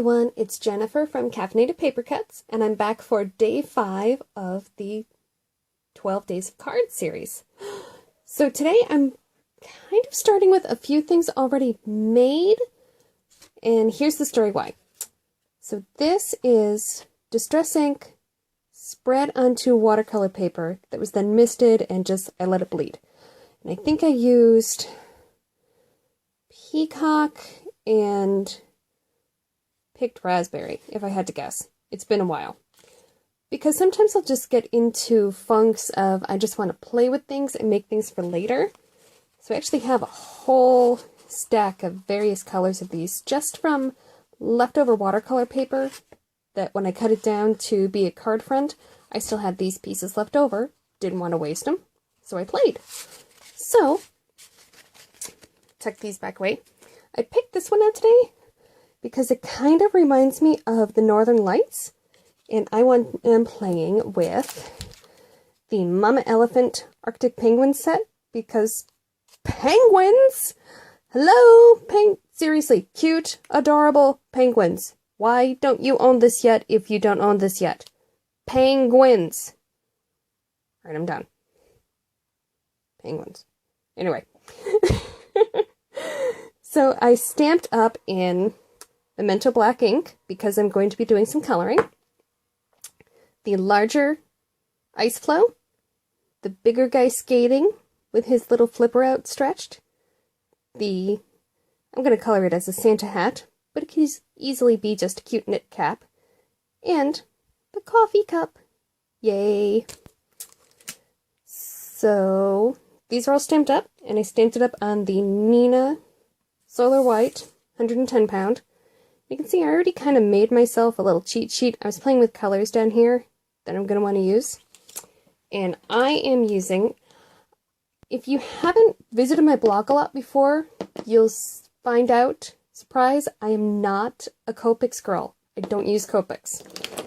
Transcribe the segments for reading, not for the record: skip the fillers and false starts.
everyone, it's Jennifer from Caffeinated Papercuts, and I'm back for day 5 of the 12 Days of Cards series. So today I'm kind of starting with a few things already made, and here's the story why. So this is distress ink spread onto watercolor paper that was then misted and I let it bleed. And I think I used peacock and picked raspberry, if I had to guess. It's been a while. Because sometimes I'll just get into funks of I just want to play with things and make things for later. So I actually have a whole stack of various colors of these just from leftover watercolor paper that when I cut it down to be a card front, I still had these pieces left over. Didn't want to waste them, so I played. So, tuck these back away. I picked this one out today because it kind of reminds me of the Northern Lights, and I am playing with the Mama Elephant Arctic Penguin set because penguins! Hello! Seriously, cute, adorable penguins. Why don't you own this yet if you don't own this yet? Penguins! Alright, I'm done. Penguins. Anyway. So I stamped up in the Mento Black ink because I'm going to be doing some coloring. The larger ice flow. The bigger guy skating with his little flipper outstretched. I'm going to color it as a Santa hat, but it can easily be just a cute knit cap. And the coffee cup. Yay! So these are all stamped up, and I stamped it up on the Nina Solar White 110 pound. You can see I already kind of made myself a little cheat sheet. I was playing with colors down here that I'm going to want to use. And I am using, if you haven't visited my blog a lot before, you'll find out, surprise, I am not a Copics girl. I don't use Copics.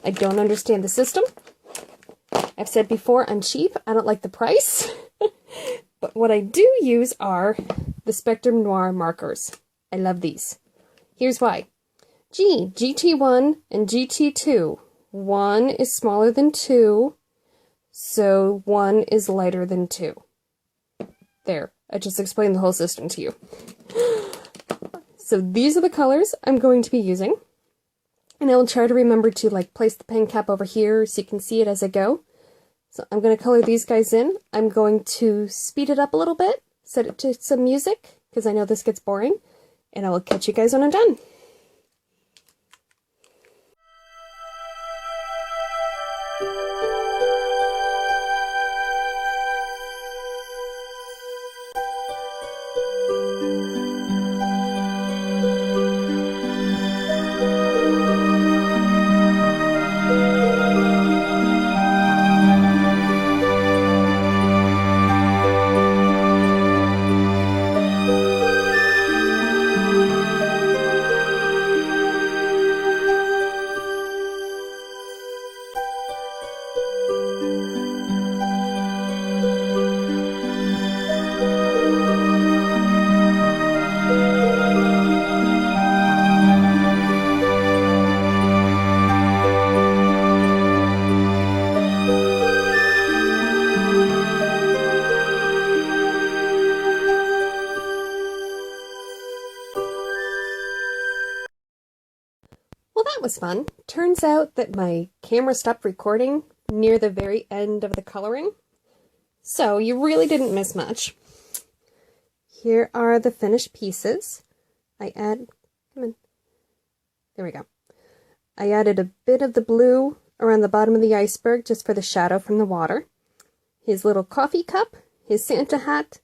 I don't understand the system. I've said before, I'm cheap. I don't like the price. But what I do use are the Spectrum Noir markers. I love these. Here's why. GT1 and GT2. 1 is smaller than 2, so 1 is lighter than 2. There, I just explained the whole system to you. So these are the colors I'm going to be using. And I will try to remember to place the pen cap over here so you can see it as I go. So I'm going to color these guys in. I'm going to speed it up a little bit, set it to some music, because I know this gets boring, and I will catch you guys when I'm done. Well, that was fun. Turns out that my camera stopped recording near the very end of the coloring, so you really didn't miss much. Here are the finished pieces. There we go. I added a bit of the blue around the bottom of the iceberg just for the shadow from the water. His little coffee cup, his Santa hat,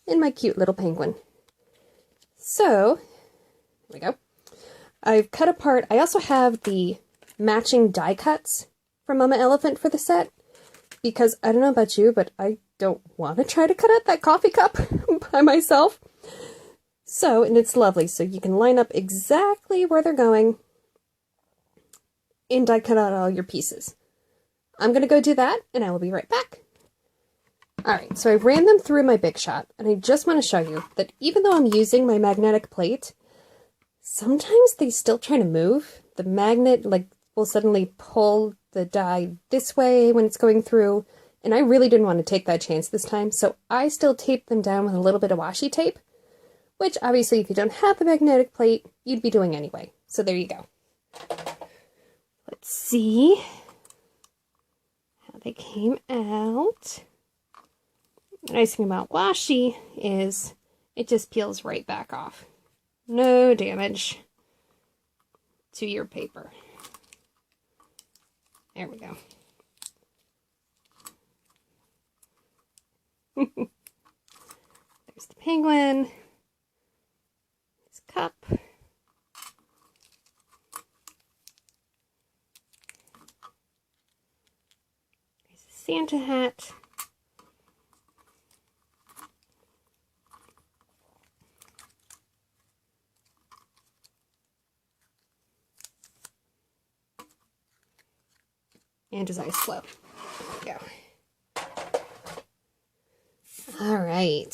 and my cute little penguin. So, here we go. I've cut apart, I also have the matching die cuts from Mama Elephant for the set, because I don't know about you, but I don't want to try to cut out that coffee cup by myself. So, and it's lovely, so you can line up exactly where they're going and die cut out all your pieces. I'm going to go do that, and I will be right back. Alright, so I ran them through my Big Shot, and I just want to show you that even though I'm using my magnetic plate, sometimes they still try to move. The magnet, like, will suddenly pull the die this way when it's going through, and I really didn't want to take that chance this time, so I still taped them down with a little bit of washi tape, which obviously if you don't have the magnetic plate, you'd be doing anyway. So there you go. Let's see how they came out. The nice thing about washi is it just peels right back off. No damage to your paper. There we go. There's the penguin. His cup. There's a Santa hat. And his eyes slow. There we go. Alright.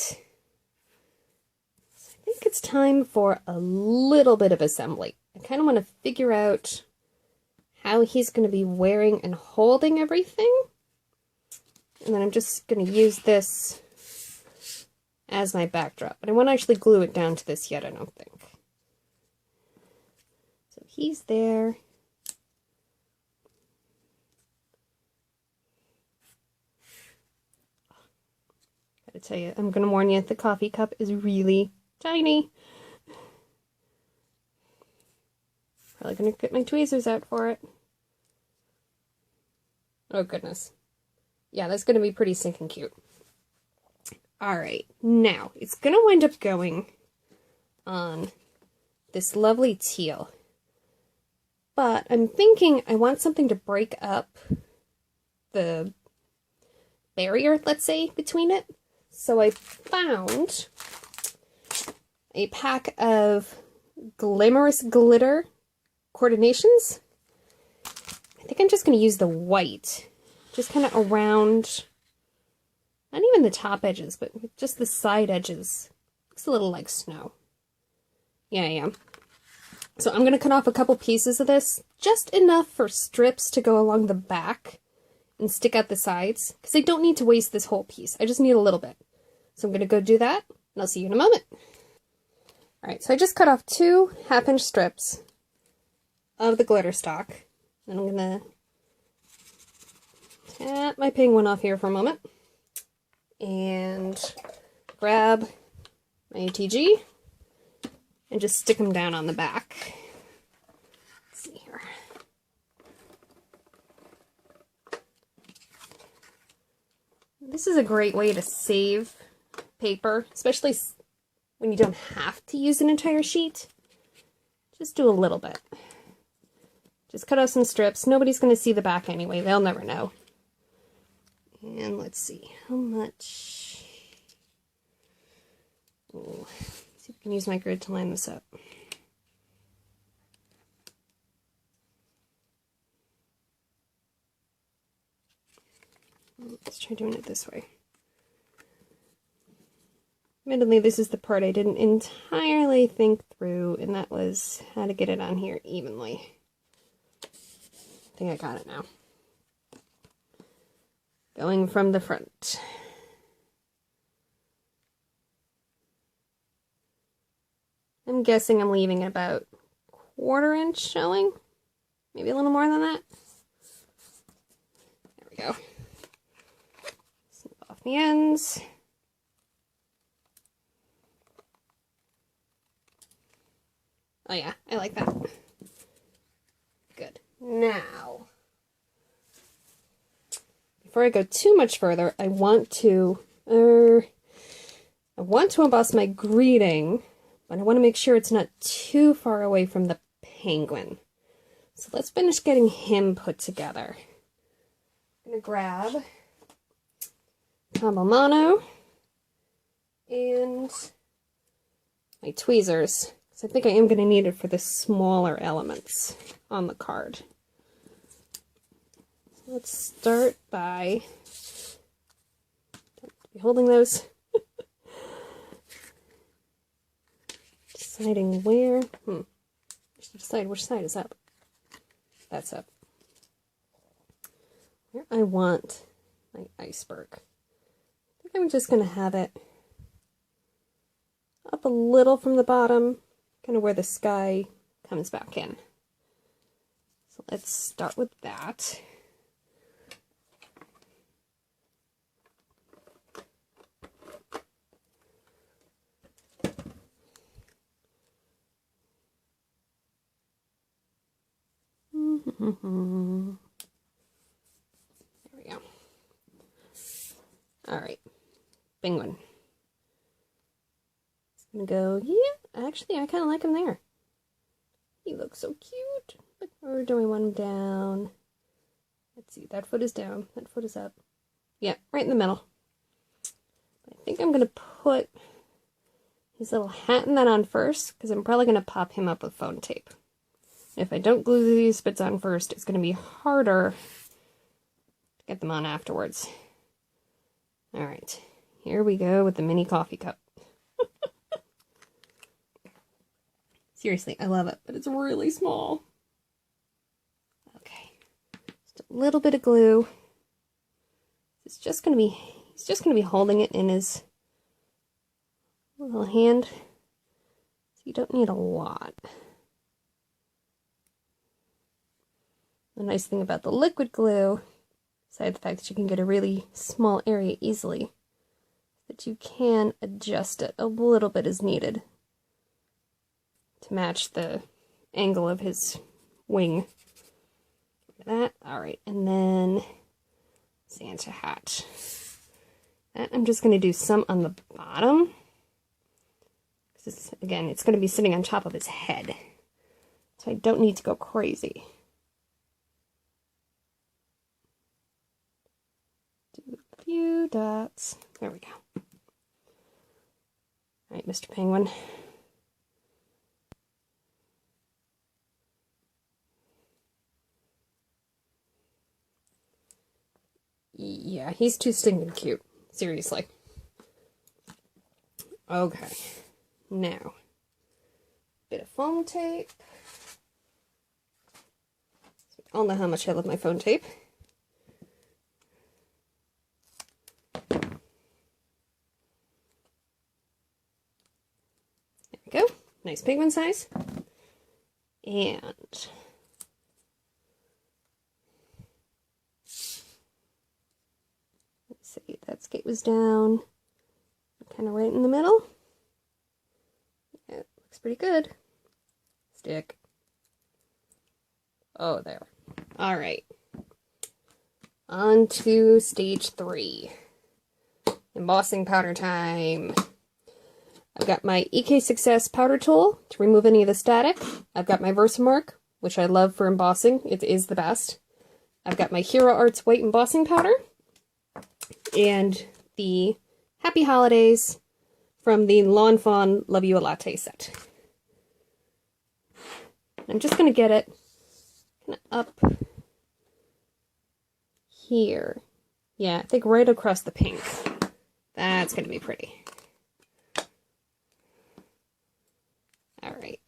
So I think it's time for a little bit of assembly. I kind of want to figure out how he's going to be wearing and holding everything. And then I'm just going to use this as my backdrop. But I won't actually glue it down to this yet, I don't think. So he's there. I tell you, I'm going to warn you, the coffee cup is really tiny. Probably going to get my tweezers out for it. Oh, goodness. Yeah, that's going to be pretty stinking cute. Alright, now, it's going to wind up going on this lovely teal. But I'm thinking I want something to break up the barrier, let's say, between it. So I found a pack of Glamorous Glitter coordinations. I think I'm just going to use the white, just kind of around, not even the top edges, but just the side edges. Looks a little like snow. Yeah. So I'm going to cut off a couple pieces of this, just enough for strips to go along the back and stick out the sides, because I don't need to waste this whole piece. I just need a little bit. So I'm going to go do that, and I'll see you in a moment. Alright, so I just cut off 2 half-inch strips of the glitter stock. And I'm going to tap my penguin off here for a moment. And grab my ATG and just stick them down on the back. Let's see here. This is a great way to save paper, especially when you don't have to use an entire sheet. Just do a little bit. Just cut off some strips. Nobody's going to see the back anyway. They'll never know. And let's see how much. Oh, see if we can use my grid to line this up. Let's try doing it this way. Admittedly, this is the part I didn't entirely think through, and that was how to get it on here evenly. I think I got it now. Going from the front. I'm guessing I'm leaving about 1/4 inch showing. Maybe a little more than that. There we go. Snip off the ends. Oh yeah, I like that. Good. Now, before I go too much further, I want to emboss my greeting, but I want to make sure it's not too far away from the penguin. So let's finish getting him put together. I'm gonna grab Combo Mono and my tweezers. I think I am going to need it for the smaller elements on the card. So let's start by holding those. Deciding where. should decide which side is up. That's up. Where I want my iceberg. I think I'm just going to have it up a little from the bottom, kind of where the sky comes back in. So let's start with that. There we go. All right, penguin. It's gonna go, yeah, actually, I kind of like him there. He looks so cute. Look, where do I want him down? Let's see, that foot is down, that foot is up. Yeah, right in the middle. I think I'm gonna put his little hat and that on first, because I'm probably gonna pop him up with phone tape. If I don't glue these bits on first, it's going to be harder to get them on afterwards. Alright, here we go with the mini coffee cup. Seriously, I love it, but it's really small. Okay, just a little bit of glue. It's just going to be, he's just going to be holding it in his little hand, so you don't need a lot. The nice thing about the liquid glue, besides the fact that you can get a really small area easily, that you can adjust it a little bit as needed to match the angle of his wing. Look at that. Alright, and then Santa hat. That I'm just going to do some on the bottom. Because again, it's going to be sitting on top of his head. So I don't need to go crazy. Do a few dots. There we go. Alright, Mr. Penguin. Yeah, he's too stinking cute. Seriously. Okay. Now, bit of foam tape. So we all know how much I love my foam tape. There we go. Nice penguin size. And see, that skate was down kind of right in the middle. Yeah, it looks pretty good. Stick. Oh, there. All right. On to stage 3. Embossing powder time. I've got my EK Success powder tool to remove any of the static. I've got my Versamark, which I love for embossing. It is the best. I've got my Hero Arts white embossing powder. And the Happy Holidays from the Lawn Fawn Love You a Latte set. I'm just going to get it kind of up here. Yeah, I think right across the pink. That's going to be pretty. Alright.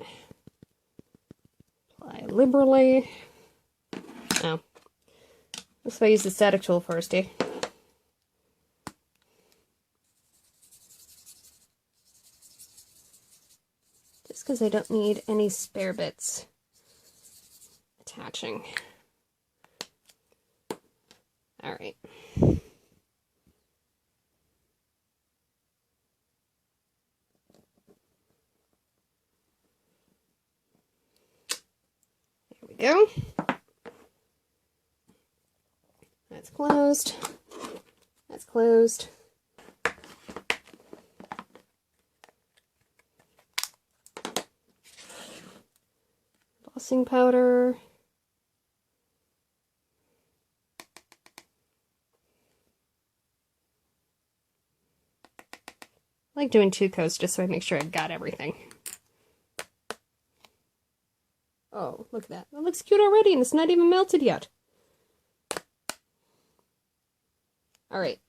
Apply liberally. Oh. Let's use the static tool first, eh? Just because I don't need any spare bits attaching. Alright. There we go. That's closed. That's closed. Embossing powder. I like doing 2 coats just so I make sure I've got everything. Oh, look at that. That looks cute already and it's not even melted yet. Alright.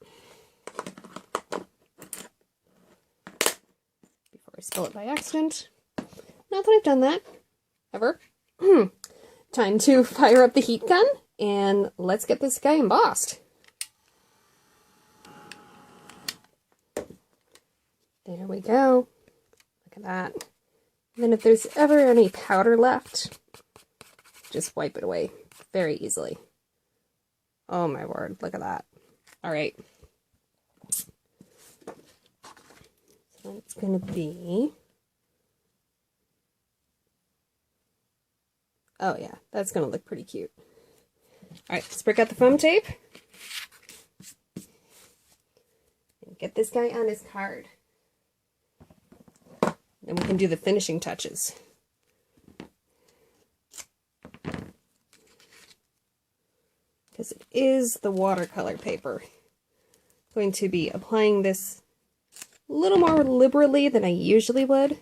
Before I spill it by accident. Now that I've done that, ever. Time to fire up the heat gun, and let's get this guy embossed. There we go. Look at that. And then if there's ever any powder left, just wipe it away very easily. Oh my word, look at that. Alright. So it's going to be... Oh yeah, that's going to look pretty cute. Alright, let's break out the foam tape. And get this guy on his card. Then we can do the finishing touches. Because it is the watercolor paper. I'm going to be applying this a little more liberally than I usually would.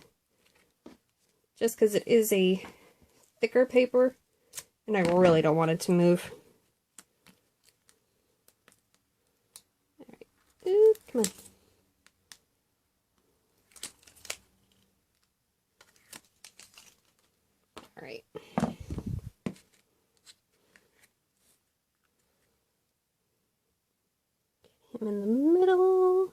Just because it is a thicker paper, and I really don't want it to move. Alright, ooh, come on. Alright. Him in the middle.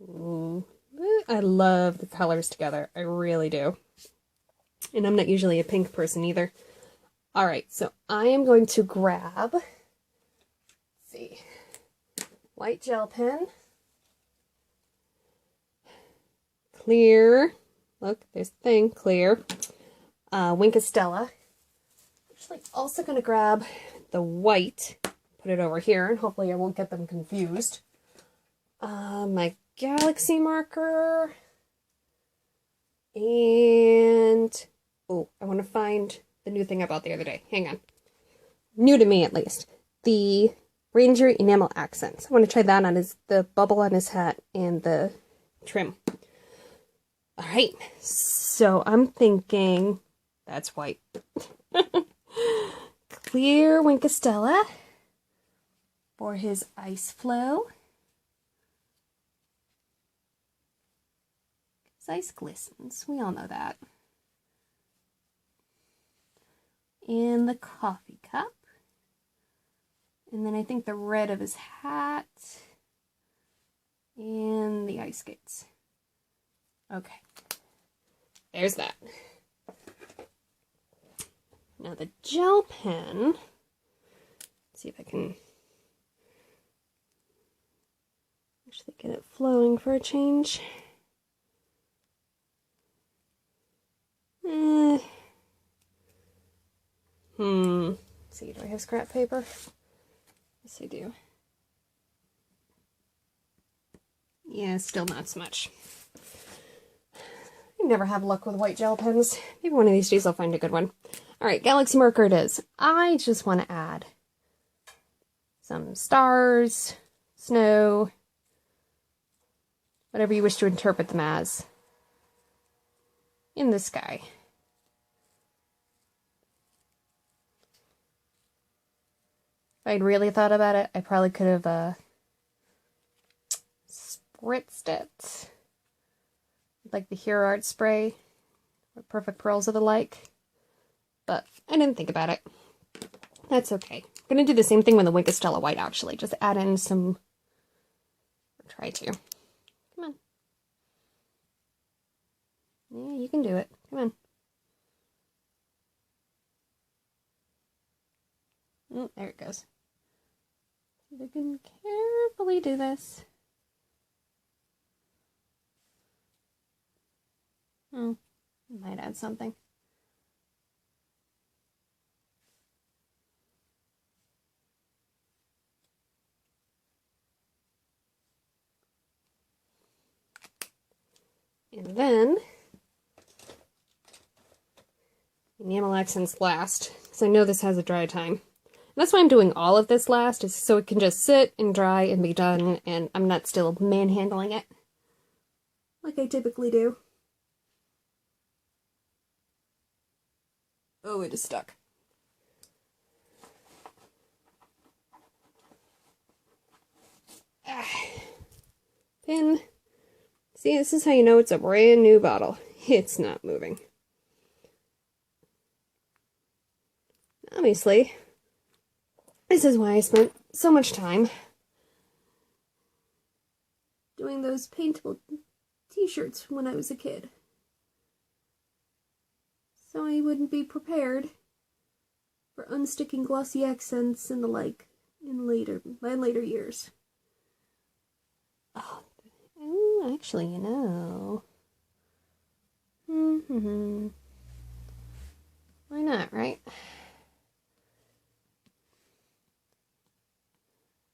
Ooh. I love the colors together. I really do. And I'm not usually a pink person either. Alright, so I am going to grab, let's see, white gel pen, clear, look, there's the thing, clear, Wink of Stella. Actually, also going to grab the white, put it over here, and hopefully I won't get them confused. My Galaxy marker, and, oh, I want to find the new thing I bought the other day. Hang on. New to me, at least. The Ranger Enamel Accents. I want to try that on the bubble on his hat and the trim. Alright, so I'm thinking, that's white. Clear Wink of Stella for his ice flow. His ice glistens, we all know that. And the coffee cup. And then I think the red of his hat. And the ice skates. Okay. There's that. Now the gel pen. Let's see if I can actually get it flowing for a change. Let's see, do I have scrap paper? Yes, I do. Yeah, still not so much. I never have luck with white gel pens. Maybe one of these days I'll find a good one. Alright, Galaxy marker it is. I just want to add some stars, snow, whatever you wish to interpret them as, in the sky. If I'd really thought about it, I probably could have spritzed it like the Hero Art spray or Perfect Pearls or the like, but I didn't think about it. That's okay. I'm gonna do the same thing with the Wink of Stella White, actually. Just add in some, or try to. Come on. Yeah, you can do it. Come on. Oh, there it goes. So I can carefully do this. Oh, might add something. And then enamel accents last, because I know this has a dry time. And that's why I'm doing all of this last, is so it can just sit and dry and be done, and I'm not still manhandling it like I typically do. Oh, it is stuck. See, this is how you know it's a brand new bottle. It's not moving. Obviously, this is why I spent so much time doing those paintable t-shirts when I was a kid. So I wouldn't be prepared for unsticking glossy accents and the like in my later years. Oh, actually, you know. Why not, right?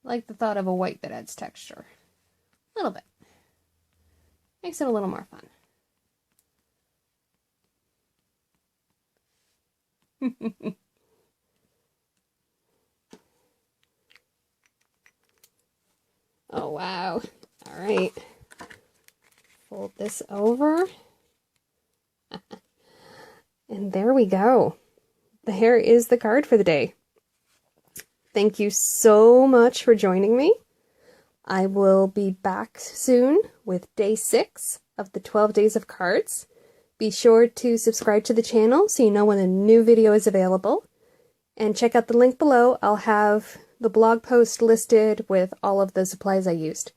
I like the thought of a white that adds texture. A little bit. Makes it a little more fun. Oh, wow. All right. Fold this over. And there we go. There is the card for the day. Thank you so much for joining me. I will be back soon with day 6 of the 12 days of cards. Be sure to subscribe to the channel so you know when a new video is available. And check out the link below. I'll have the blog post listed with all of the supplies I used.